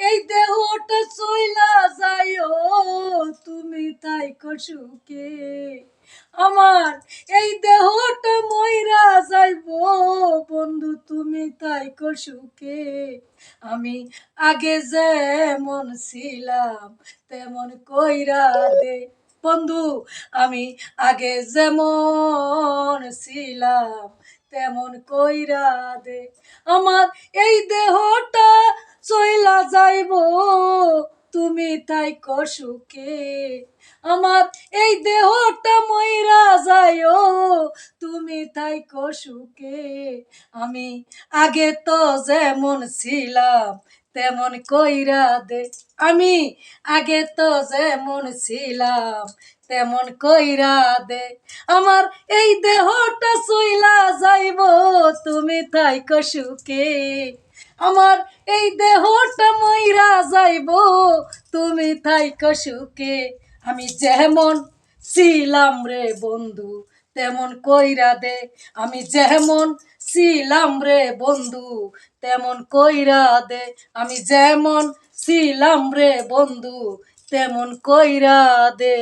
এই দেহটা চইলা যাইও তুমি তাই সুখে, আমার এই দেহটা মইরা যাইবো বন্ধু তুমি তাই সুখে। আমি আগে যেমন ছিলাম তেমন কইরা দে বন্ধু, আমি আগে যেমন ছিলাম তেমন কইরা দে। আমার এই দেহটা চইলা যাইবো তুমি তাই সুখে, আমার এই দেহটা মইরা যাইও তুমি তাই সুখে। আমি আগে তো যেমন ছিলাম তেমন কইরা দে, আমি আগে তো যেমন ছিলাম তেমন কইরা দে। আমার এই দেহটা চইলা যাইব তুমি তাই সুখে, আমার এই দেহটা মইরা যাইব তুমি তাই সুখে। আমি যেমন ছিলাম রে বন্ধু তেমন কইরা দে, আমি যেমন ছিলাম রে বন্ধু তেমন কইরা দে, আমি যেমন ছিলাম রে বন্ধু তেমন কইরা দে।